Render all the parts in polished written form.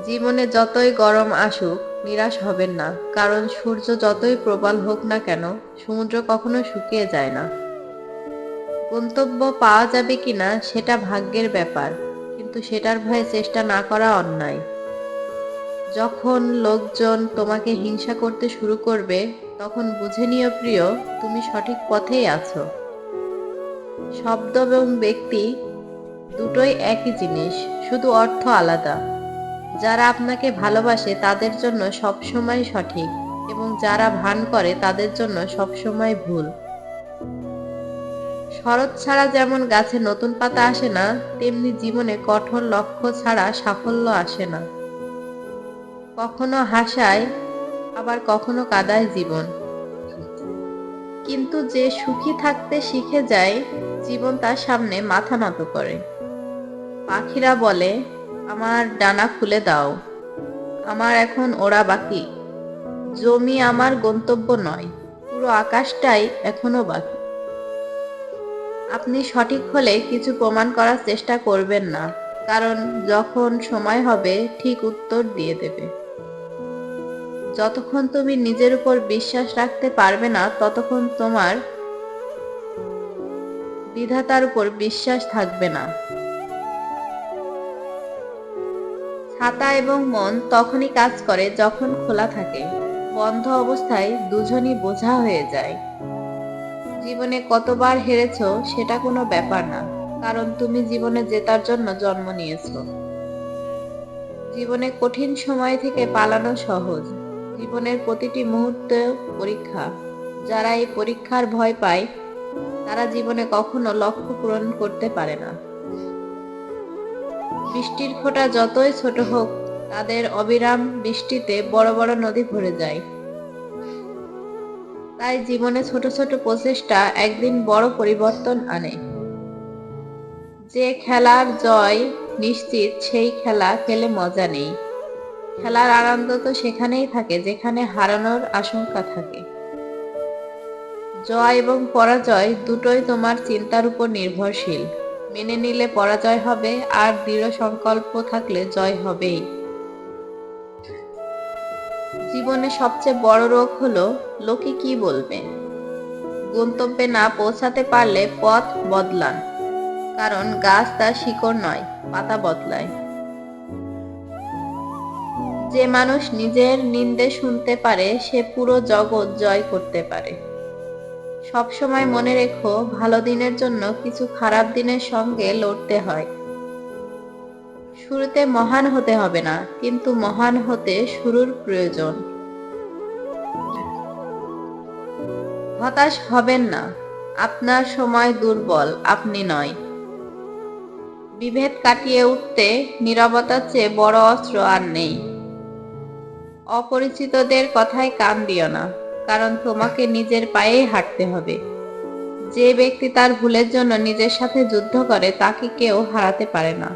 জীবনে যতই গরম আসুক নিরাশ হবেন না, কারণ সূর্য যতই প্রবল হোক না কেন সমুদ্র কখনো শুকিয়ে যায় না। গন্তব্য পাওয়া যাবে কিনা সেটা ভাগ্যের ব্যাপার, কিন্তু সেটার ভয়ে চেষ্টা না করা অন্যায়। যখন লোকজন তোমাকে হিংসা করতে শুরু করবে, তখন বুঝে নিও প্রিয়, তুমি সঠিক পথেই আছো। শব্দ এবং ব্যক্তি দুটোই একই জিনিস, শুধু অর্থ আলাদা। যারা আপনাকে ভালোবাসে তাদের জন্য সবসময় সঠিক, এবং যারা ভান করে তাদের জন্য সবসময় ভুল। শরৎ ছাড়া যেমন গাছে নতুন পাতা আসে না, তেমনি জীবনে কঠোর লক্ষ্য ছাড়া সাফল্য আসে না। কখনো হাসায়, আবার কখনো কাঁদায় জীবন, কিন্তু যে সুখী থাকতে শিখে যায়, জীবন তার সামনে মাথা নত করে। পাখিরা বলে, আমার ডানা খুলে দাও, আমার এখন ওড়া বাকি। জমি আমার গন্তব্য নয়, পুরো আকাশটাই এখনো বাকি। আপনি সঠিক হলে কিছু প্রমাণ করার চেষ্টা করবেন না, কারণ যখন সময় হবে ঠিক উত্তর দিয়ে দেবে। যতক্ষণ তুমি নিজের উপর বিশ্বাস রাখতে পারবে না, ততক্ষণ তোমার বিধাতার উপর বিশ্বাস থাকবে না। ছাতা এবং মন তখনই কাজ করে যখন খোলা থাকে, বন্ধ অবস্থায় দুজনই বোঝা হয়ে যায়। জীবনে কতবার হেরেছো সেটা কোনো ব্যাপার না, কারণ তুমি জীবনে জেতার জন্য জন্ম নিয়েছো। জীবনে কঠিন সময় থেকে পালানো সহজ, জীবনের প্রতিটি মুহূর্ত পরীক্ষা। যারা এই পরীক্ষার ভয় পায়, তারা জীবনে কখনো লক্ষ্য পূরণ করতে পারে না। বৃষ্টির ফোঁটা যতই ছোট হোক, তাদের অবিরাম বৃষ্টিতে বড় বড় নদী ভরে যায়। তাই জীবনে ছোট ছোট প্রচেষ্টা একদিন বড় পরিবর্তন আনে। যে খেলার জয় নিশ্চিত, সেই খেলা খেলে মজা নেই। খেলার আনন্দ তো সেখানেই থাকে যেখানে হারানোর আশঙ্কা থাকে। জয় এবং পরাজয় দুটোই তোমার চিন্তার উপর নির্ভরশীল। মেনে নিলে পরাজয় হবে, আর দৃঢ় সংকল্প থাকলে জয় হবেই। জীবনে সবচেয়ে বড় রোগ হলো লোকে কি বলবে। গন্তব্যে না পৌঁছাতে পারলে পথ বদলান, কারণ গাছ তার শিকড় নয়, পাতা বদলায়। যে মানুষ নিজের নিন্দে শুনতে পারে, সে পুরো জগৎ জয় করতে পারে। সবসময় মনে রেখো, ভালো দিনের জন্য কিছু খারাপ দিনের সঙ্গে লড়তে হয়। শুরুতে মহান হতে হবে না, কিন্তু মহান হতে শুরুর প্রয়োজন। হতাশ হবেন না, আপনার সময় দুর্বল, আপনি নয়। বিভেদ কাটিয়ে উঠতে নীরবতার চেয়ে বড় অস্ত্র আর নেই। অপরিচিতদের কথায় কান দিও না, কারণ তোমাকে নিজের পায়েই হাঁটতে হবে। যে ব্যক্তি তার ভুলের জন্য নিজের সাথে যুদ্ধ করে, তাকে কেউ হারাতে পারে না।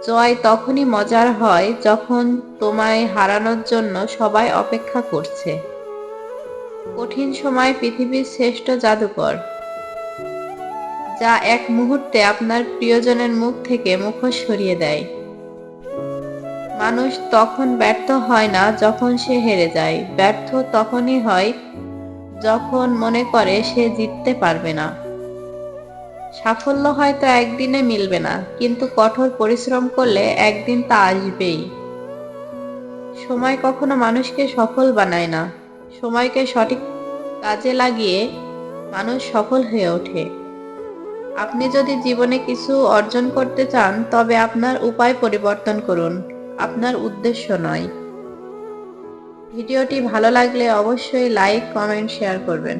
জয় তখনই মজার হয় যখন তোমায় হারানোর জন্য সবাই অপেক্ষা করছে। কঠিন সময় পৃথিবীর শ্রেষ্ঠ জাদুকর, যা এক মুহূর্তে আপনার প্রিয়জনের মুখ থেকে মুখোশ সরিয়ে দেয়। মানুষ তখন ব্যর্থ হয় না যখন সে হেরে যায়, ব্যর্থ তখনই হয় যখন মনে করে সে জিততে পারবে না। সাফল্য হয়তো একদিনে মিলবে না, কিন্তু কঠোর পরিশ্রম করলে একদিন তা আসবেই। সময় কখনো মানুষকে সফল বানায় না, সময়কে সঠিক কাজে লাগিয়ে মানুষ সফল হয়ে ওঠে। আপনি যদি জীবনে কিছু অর্জন করতে চান, তবে আপনার উপায় পরিবর্তন করুন, আপনার উদ্দেশ্য নয়। ভিডিওটি ভালো লাগলে অবশ্যই লাইক, কমেন্ট, শেয়ার করবেন।